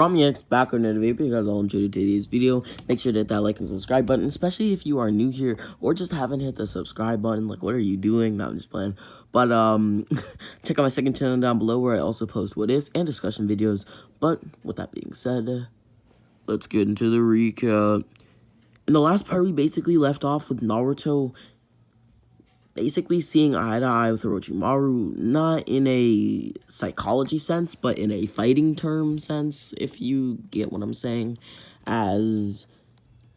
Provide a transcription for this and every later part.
X back on another video. If you guys all enjoyed today's video, make sure to hit that like and subscribe button, especially if you are new here or just haven't hit the subscribe button. Like, what are you doing? No, I'm just playing. But check out my second channel down below where I also post what is and discussion videos. But with that being said, let's get into the recap. In the last part, we basically left off with Naruto basically seeing eye to eye with Orochimaru, not in a psychology sense, but in a fighting term sense, if you get what I'm saying, as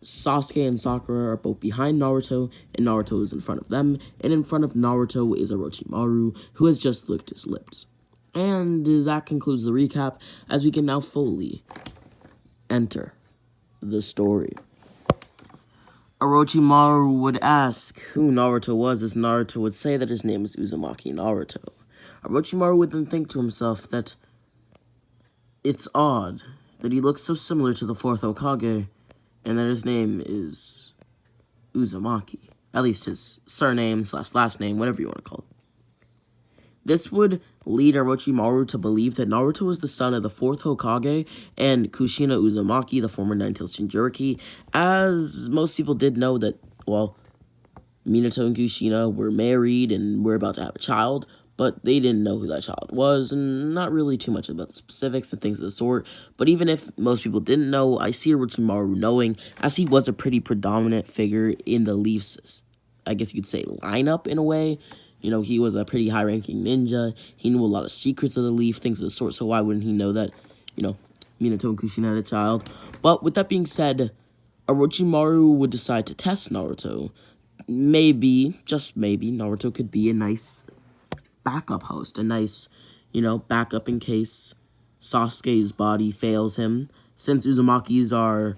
Sasuke and Sakura are both behind Naruto, and Naruto is in front of them, and in front of Naruto is Orochimaru, who has just licked his lips. And that concludes the recap, as we can now fully enter the story. Orochimaru would ask who Naruto was, as Naruto would say that his name is Uzumaki Naruto. Orochimaru would then think to himself that it's odd that he looks so similar to the fourth Hokage, and that his name is Uzumaki. At least his surname / last name, whatever you want to call it. This would lead Orochimaru to believe that Naruto is the son of the 4th Hokage and Kushina Uzumaki, the former Nine-Tailed Jinchuriki, as most people did know that, well, Minato and Kushina were married and were about to have a child, but they didn't know who that child was, and not really too much about the specifics and things of the sort. But even if most people didn't know, I see Orochimaru knowing, as he was a pretty predominant figure in the Leafs, I guess you could say, lineup in a way. You know, he was a pretty high-ranking ninja. He knew a lot of secrets of the Leaf, things of the sort, so why wouldn't he know that, you know, Minato and Kushina had a child? But with that being said, Orochimaru would decide to test Naruto. Maybe, just maybe, Naruto could be a nice backup host, a nice, you know, backup in case Sasuke's body fails him. Since Uzumaki's are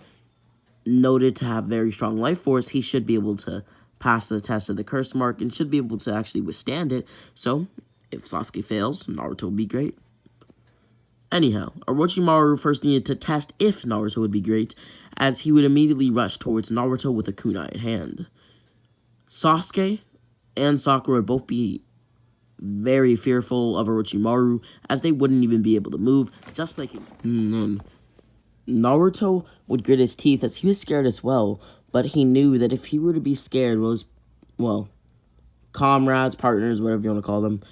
noted to have very strong life force, he should be able to pass the test of the curse mark and should be able to actually withstand it. So, if Sasuke fails, Naruto will be great. Anyhow, Orochimaru first needed to test if Naruto would be great, as he would immediately rush towards Naruto with a kunai in hand. Sasuke and Sakura would both be very fearful of Orochimaru, as they wouldn't even be able to move, just like him. Naruto would grit his teeth as he was scared as well, but he knew that if he were to be scared, well, comrades, partners, whatever you want to call them,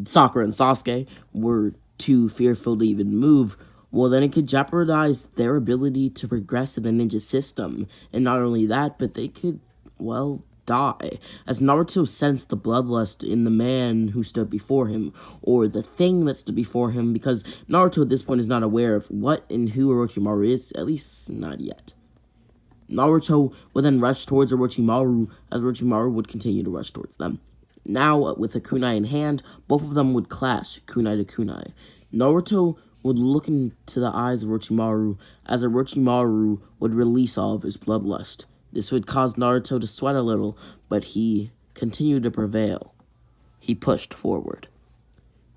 Sakura and Sasuke, were too fearful to even move, well, then it could jeopardize their ability to progress in the ninja system. And not only that, but they could, well, die, as Naruto sensed the bloodlust in the man who stood before him, or the thing that stood before him, because Naruto at this point is not aware of what and who Orochimaru is, at least not yet. Naruto would then rush towards Orochimaru, as Orochimaru would continue to rush towards them. Now, with a kunai in hand, both of them would clash, kunai to kunai. Naruto would look into the eyes of Orochimaru, as Orochimaru would release all of his bloodlust. This would cause Naruto to sweat a little, but he continued to prevail. He pushed forward.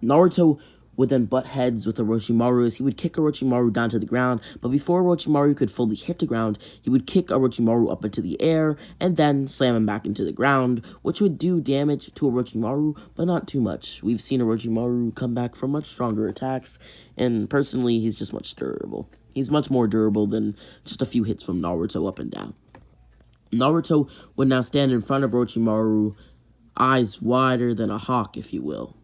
Naruto would then butt heads with Orochimaru, as he would kick Orochimaru down to the ground, but before Orochimaru could fully hit the ground, he would kick Orochimaru up into the air, and then slam him back into the ground, which would do damage to Orochimaru, but not too much. We've seen Orochimaru come back from much stronger attacks, and personally, he's just much durable. He's much more durable than just a few hits from Naruto up and down. Naruto would now stand in front of Orochimaru, eyes wider than a hawk, if you will.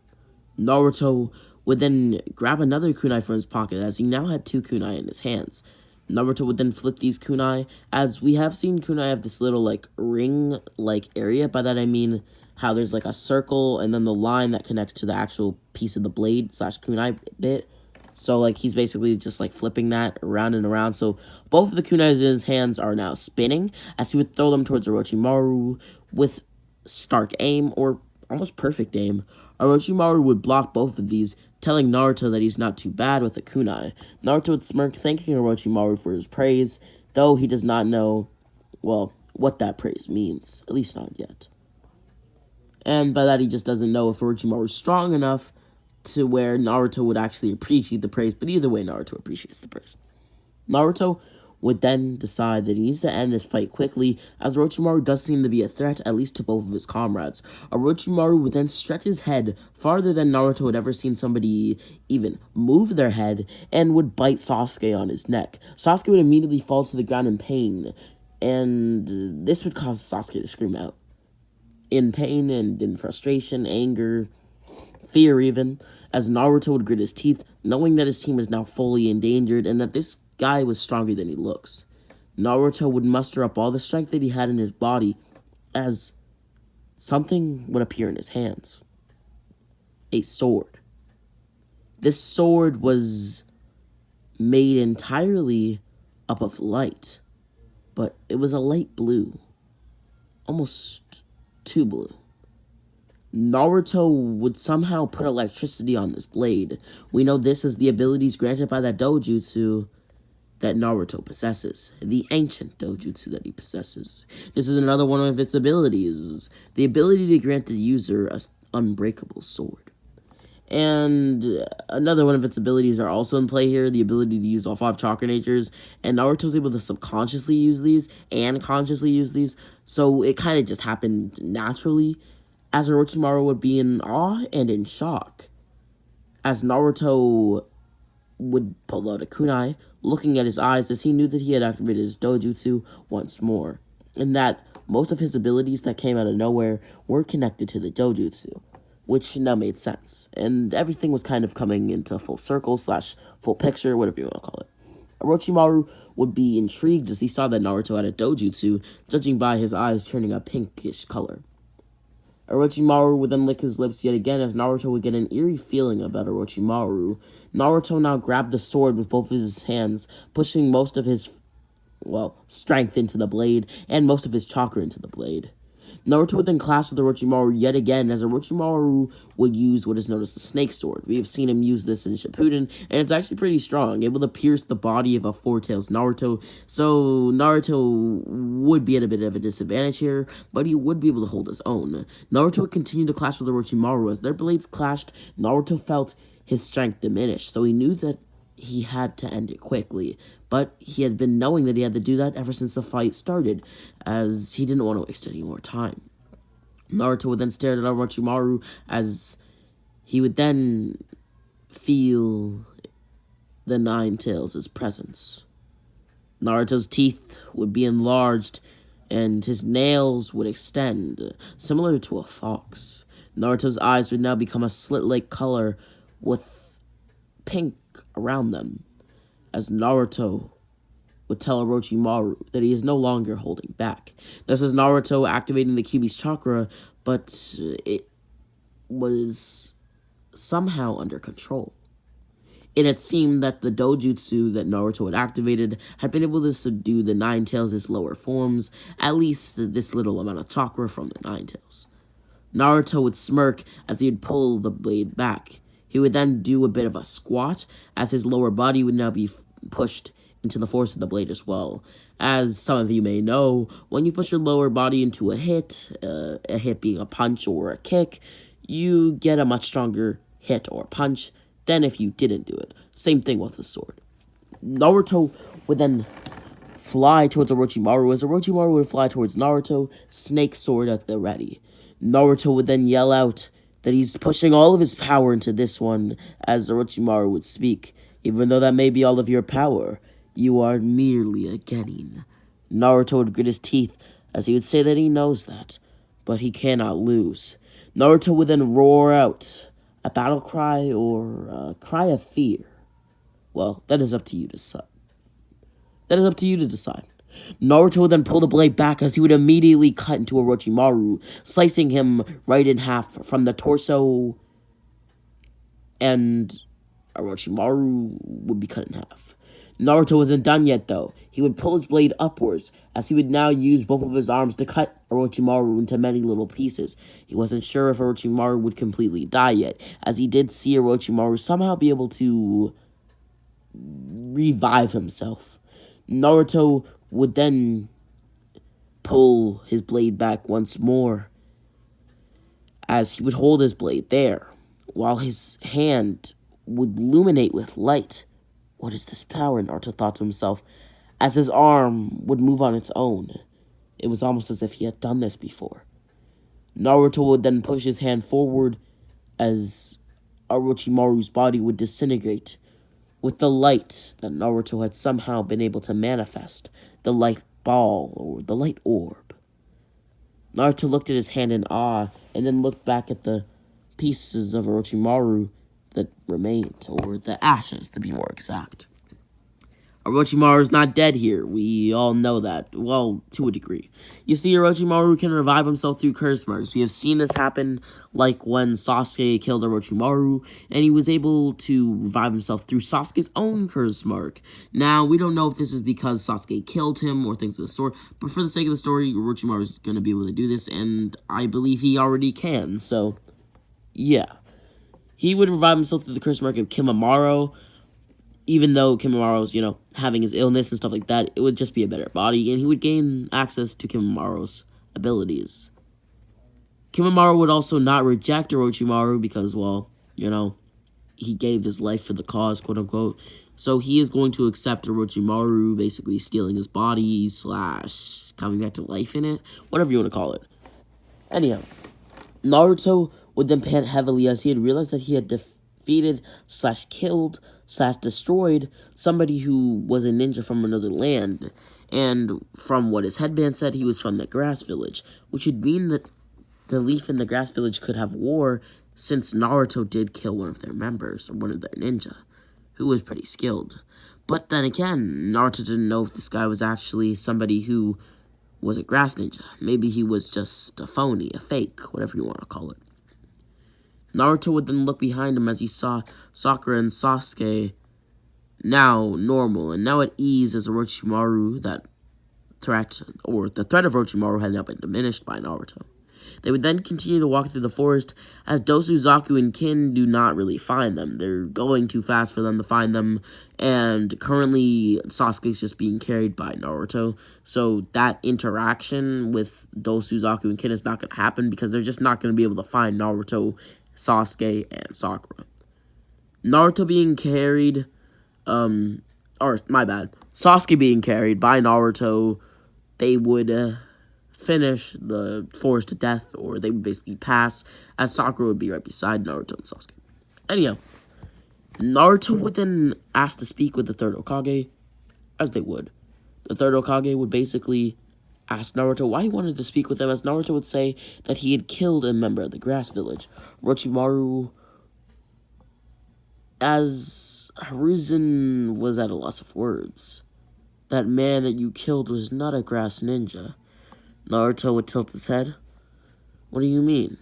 Naruto would then grab another kunai from his pocket, as he now had 2 kunai in his hands. Naruto would then flip these kunai, as we have seen kunai have this little, like, ring-like area. By that I mean how there's, like, a circle, and then the line that connects to the actual piece of the blade / kunai bit. So, like, he's basically just, like, flipping that around and around. So, both of the kunais in his hands are now spinning, as he would throw them towards Orochimaru with stark aim, or almost perfect aim. Orochimaru would block both of these, telling Naruto that he's not too bad with a kunai. Naruto would smirk, thanking Orochimaru for his praise, though he does not know, well, what that praise means, at least not yet. And by that, he just doesn't know if Orochimaru is strong enough to where Naruto would actually appreciate the praise, but either way, Naruto appreciates the praise. Naruto would then decide that he needs to end this fight quickly, as Orochimaru does seem to be a threat, at least to both of his comrades. Orochimaru would then stretch his head farther than Naruto had ever seen somebody even move their head, and would bite Sasuke on his neck. Sasuke would immediately fall to the ground in pain, and this would cause Sasuke to scream out in pain and in frustration, anger, fear even, as Naruto would grit his teeth, knowing that his team was now fully endangered and that this guy was stronger than he looks. Naruto would muster up all the strength that he had in his body as something would appear in his hands. A sword. This sword was made entirely up of light, but it was a light blue, almost too blue. Naruto would somehow put electricity on this blade. We know this as the abilities granted by that Dojutsu that Naruto possesses, the ancient Dojutsu that he possesses. This is another one of its abilities, the ability to grant the user an unbreakable sword. And another one of its abilities are also in play here, the ability to use all 5 chakra natures, and Naruto's able to subconsciously use these and consciously use these, so it kind of just happened naturally, as Orochimaru would be in awe and in shock, as Naruto would pull out a kunai, looking at his eyes as he knew that he had activated his Dojutsu once more, and that most of his abilities that came out of nowhere were connected to the Dojutsu, which now made sense, and everything was kind of coming into full circle / full picture, whatever you want to call it. Orochimaru would be intrigued as he saw that Naruto had a Dojutsu, judging by his eyes turning a pinkish color. Orochimaru would then lick his lips yet again as Naruto would get an eerie feeling about Orochimaru. Naruto now grabbed the sword with both his hands, pushing most of his, strength into the blade and most of his chakra into the blade. Naruto would then clash with Orochimaru yet again as Orochimaru would use what is known as the snake sword. We have seen him use this in Shippuden, and it's actually pretty strong, able to pierce the body of a Four-Tails Naruto, so Naruto would be at a bit of a disadvantage here, but he would be able to hold his own. Naruto would continue to clash with Orochimaru. As their blades clashed, Naruto felt his strength diminish, so he knew that he had to end it quickly, but he had been knowing that he had to do that ever since the fight started, as he didn't want to waste any more time. Naruto would then stare at Orochimaru as he would then feel the Nine Tails' presence. Naruto's teeth would be enlarged, and his nails would extend, similar to a fox. Naruto's eyes would now become a slit-like color with pink around them, as Naruto would tell Orochimaru that he is no longer holding back. This is Naruto activating the Kyuubi's chakra, but it was somehow under control. It had seemed that the Dojutsu that Naruto had activated had been able to subdue the Nine Tails' lower forms, at least this little amount of chakra from the Nine Tails. Naruto would smirk as he would pull the blade back. He would then do a bit of a squat, as his lower body would now be pushed into the force of the blade as well. As some of you may know, when you push your lower body into a hit being a punch or a kick, you get a much stronger hit or punch than if you didn't do it. Same thing with the sword. Naruto would then fly towards Orochimaru, as Orochimaru would fly towards Naruto, snake sword at the ready. Naruto would then yell out that he's pushing all of his power into this one, as Orochimaru would speak. Even though that may be all of your power, you are merely a genin. Naruto would grit his teeth, as he would say that he knows that, but he cannot lose. Naruto would then roar out a battle cry or a cry of fear. Well, that is up to you to decide. Naruto would then pull the blade back as he would immediately cut into Orochimaru, slicing him right in half from the torso, and Orochimaru would be cut in half. Naruto wasn't done yet, though. He would pull his blade upwards, as he would now use both of his arms to cut Orochimaru into many little pieces. He wasn't sure if Orochimaru would completely die yet, as he did see Orochimaru somehow be able to revive himself. Naruto would then pull his blade back once more, as he would hold his blade there, while his hand would illuminate with light. What is this power? Naruto thought to himself, as his arm would move on its own. It was almost as if he had done this before. Naruto would then push his hand forward as Orochimaru's body would disintegrate with the light that Naruto had somehow been able to manifest, the light ball or the light orb. Naruto looked at his hand in awe and then looked back at the pieces of Orochimaru that remained, or the ashes to be more exact. Orochimaru is not dead here. We all know that. Well, to a degree. You see, Orochimaru can revive himself through curse marks. We have seen this happen, like when Sasuke killed Orochimaru, and he was able to revive himself through Sasuke's own curse mark. Now, we don't know if this is because Sasuke killed him or things of the sort, but for the sake of the story, Orochimaru is going to be able to do this, and I believe he already can, so, yeah. He would revive himself through the curse mark of Kimimaro. Even though Kimimaro was, having his illness and stuff like that, it would just be a better body, and he would gain access to Kimimaro's abilities. Kimimaro would also not reject Orochimaru because, well, he gave his life for the cause, quote-unquote. So he is going to accept Orochimaru, basically stealing his body / coming back to life in it, whatever you want to call it. Anyhow, Naruto would then pant heavily as he had realized that he had defeated / killed / destroyed somebody who was a ninja from another land. And from what his headband said, he was from the grass village, which would mean that the leaf in the grass village could have war, since Naruto did kill one of their members, or one of their ninja, who was pretty skilled. But then again, Naruto didn't know if this guy was actually somebody who was a grass ninja. Maybe he was just a phony, a fake, whatever you want to call it. Naruto would then look behind him as he saw Sakura and Sasuke now normal and now at ease as Orochimaru, the threat of Orochimaru had now been diminished by Naruto. They would then continue to walk through the forest as Dojutsu and Kin do not really find them. They're going too fast for them to find them, and currently Sasuke's just being carried by Naruto. So that interaction with Dojutsu and Kin is not going to happen because they're just not going to be able to find Naruto, Sasuke, and Sakura. Naruto being carried, Sasuke being carried by Naruto, they would finish the forest to death, or they would basically pass, as Sakura would be right beside Naruto and Sasuke. Anyhow, Naruto would then ask to speak with the third Hokage, as they would. The third Hokage would basically asked Naruto why he wanted to speak with him, as Naruto would say that he had killed a member of the grass village. Orochimaru, as Hiruzen was at a loss of words. That man that you killed was not a grass ninja. Naruto would tilt his head. What do you mean?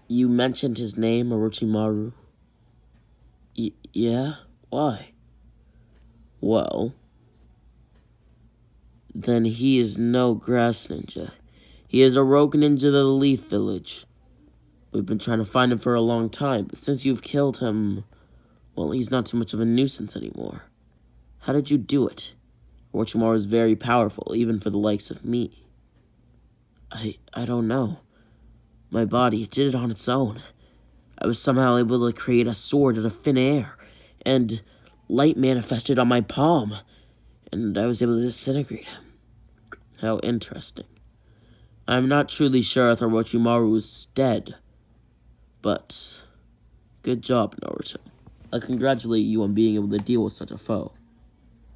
You mentioned his name, Orochimaru. Yeah? Why? Well, then he is no grass ninja. He is a rogue ninja of the Leaf Village. We've been trying to find him for a long time, but since you've killed him, well, he's not too much of a nuisance anymore. How did you do it? Orochimaru is very powerful, even for the likes of me. I don't know. My body did it on its own. I was somehow able to create a sword out of thin air, and light manifested on my palm, and I was able to disintegrate him. How interesting. I'm not truly sure if Orochimaru is dead, but good job, Naruto. I congratulate you on being able to deal with such a foe.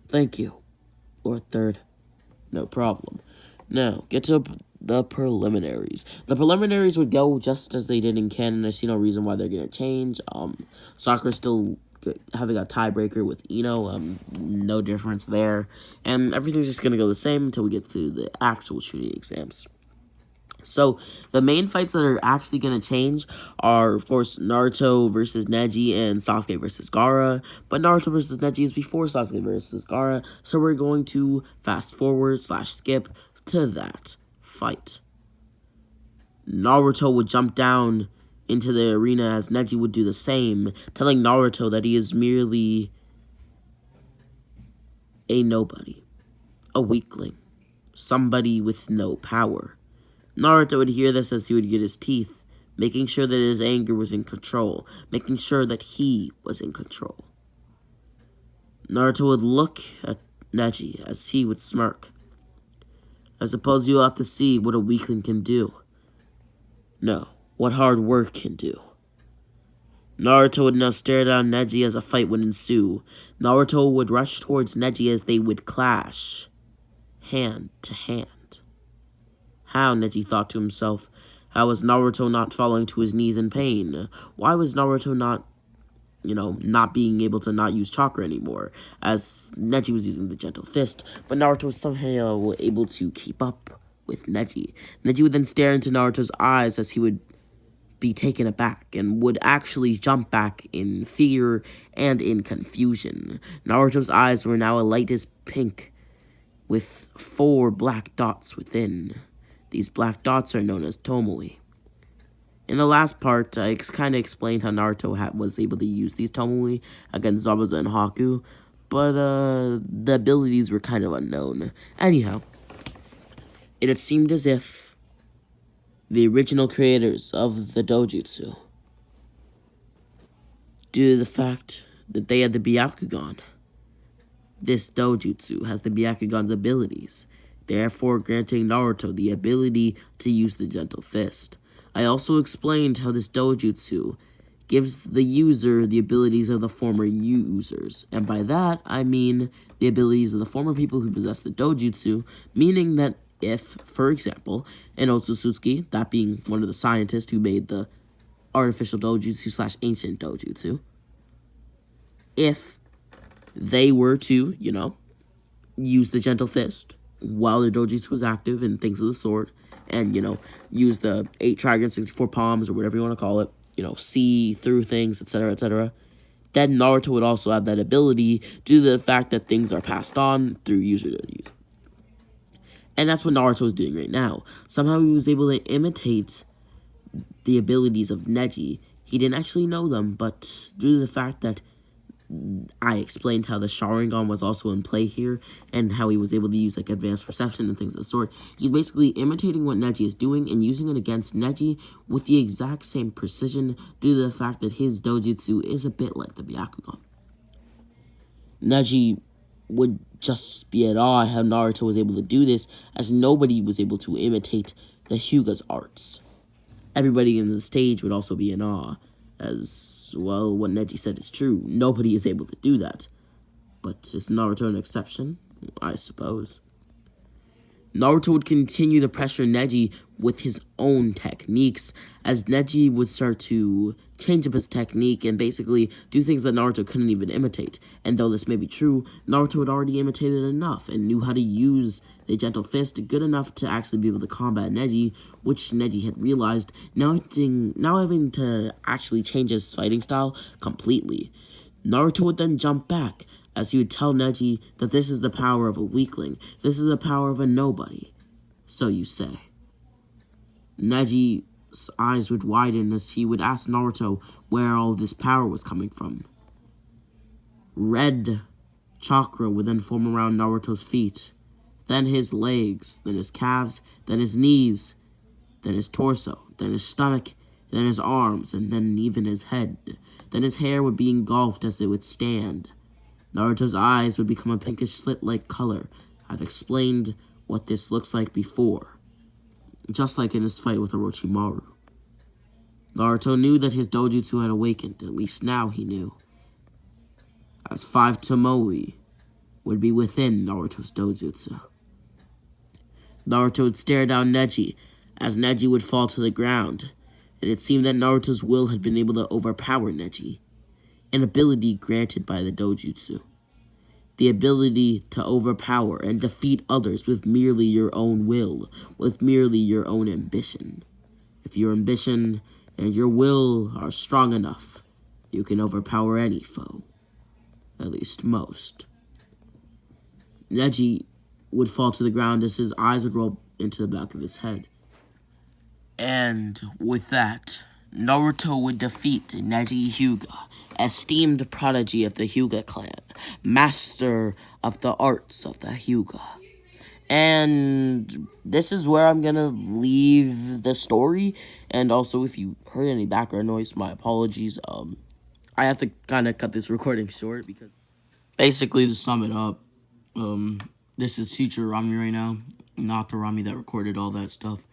Thank you. Or third. No problem. Now, get to the preliminaries. The preliminaries would go just as they did in canon. I see no reason why they're going to change. Sakura's still having a tiebreaker with Ino. No difference there. And everything's just going to go the same until we get to the actual Chunin exams. So, the main fights that are actually going to change are, of course, Naruto versus Neji and Sasuke versus Gaara. But Naruto versus Neji is before Sasuke versus Gaara, so we're going to fast forward / skip to that fight. Naruto would jump down into the arena as Neji would do the same, telling Naruto that he is merely a nobody, a weakling, somebody with no power. Naruto would hear this as he would get his teeth, making sure that his anger was in control, making sure that he was in control. Naruto would look at Neji as he would smirk. I suppose you'll have to see what a weakling can do. No, what hard work can do. Naruto would now stare down Neji as a fight would ensue. Naruto would rush towards Neji as they would clash, hand to hand. How, Neji thought to himself. How was Naruto not falling to his knees in pain? Why was Naruto not being able to not use chakra anymore, as Neji was using the gentle fist, but Naruto was somehow able to keep up with Neji. Neji would then stare into Naruto's eyes as he would be taken aback and would actually jump back in fear and in confusion. Naruto's eyes were now a lightest pink with 4 black dots within. These black dots are known as Tomoe. In the last part, I kind of explained how Naruto was able to use these Tomoe against Zabuza and Haku, but the abilities were kind of unknown. Anyhow, it had seemed as if the original creators of the Dojutsu, due to the fact that they had the Byakugan, this Dojutsu has the Byakugan's abilities, therefore granting Naruto the ability to use the gentle fist. I also explained how this Dojutsu gives the user the abilities of the former users, and by that I mean the abilities of the former people who possess the Dojutsu, meaning that if, for example, in Otsutsuki, that being one of the scientists who made the artificial Dojutsu / ancient Dojutsu, if they were to, use the gentle fist while the Dojutsu was active and things of the sort, and, use the 8 trigrams, 64 palms, or whatever you want to call it, see through things, etc., then Naruto would also have that ability due to the fact that things are passed on through user to user. And that's what Naruto is doing right now. Somehow he was able to imitate the abilities of Neji. He didn't actually know them, but due to the fact that I explained how the Sharingan was also in play here, and how he was able to use advanced perception and things of the sort. He's basically imitating what Neji is doing and using it against Neji with the exact same precision due to the fact that his Dojutsu is a bit like the Byakugan. Neji would just be at awe at how Naruto was able to do this, as nobody was able to imitate the Hyuga's arts. Everybody in the stage would also be in awe. As, well, what Neji said is true. Nobody is able to do that. But is Naruto an exception? I suppose. Naruto would continue to pressure Neji with his own techniques, as Neji would start to change up his technique and basically do things that Naruto couldn't even imitate. And though this may be true, Naruto had already imitated enough and knew how to use the gentle fist good enough to actually be able to combat Neji, which Neji had realized, now having to actually change his fighting style completely. Naruto would then jump back, as he would tell Neji that this is the power of a weakling, this is the power of a nobody. So you say. Neji's eyes would widen as he would ask Naruto where all this power was coming from. Red chakra would then form around Naruto's feet, then his legs, then his calves, then his knees, then his torso, then his stomach, then his arms, and then even his head. Then his hair would be engulfed as it would stand. Naruto's eyes would become a pinkish slit-like color. I've explained what this looks like before, just like in his fight with Orochimaru. Naruto knew that his Dojutsu had awakened, at least now he knew, as 5 Tomoe would be within Naruto's Dojutsu. Naruto would stare down Neji, as Neji would fall to the ground, and it seemed that Naruto's will had been able to overpower Neji, an ability granted by the Dojutsu. The ability to overpower and defeat others with merely your own will, with merely your own ambition. If your ambition and your will are strong enough, you can overpower any foe. At least most. Neji would fall to the ground as his eyes would roll into the back of his head. And with that, Naruto would defeat Neji Hyuga, esteemed prodigy of the Hyuga clan, master of the arts of the Hyuga. And this is where I'm gonna leave the story, and also if you heard any background noise, my apologies. I have to kind of cut this recording short because Basically, to sum it up, this is future Rami right now, not the Rami that recorded all that stuff,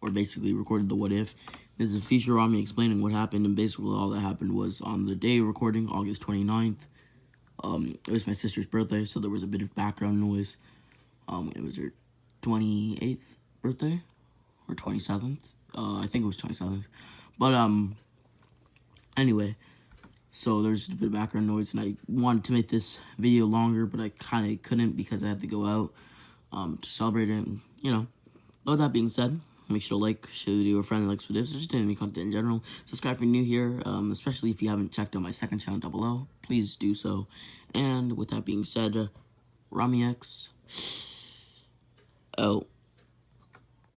or basically recorded the what if. This is future Rami explaining what happened, and basically all that happened was on the day of recording, August 29th. It was my sister's birthday, so there was a bit of background noise. It was her 28th birthday, or 27th. I think it was 27th. But, anyway, so there's a bit of background noise, and I wanted to make this video longer, but I kind of couldn't because I had to go out, to celebrate it, and, you know. But with that being said, make sure to like, share the video with a friend that likes videos, or just anime content in general. Subscribe if you're new here, especially if you haven't checked out my second channel down below. Please do so. And with that being said, Rami X out.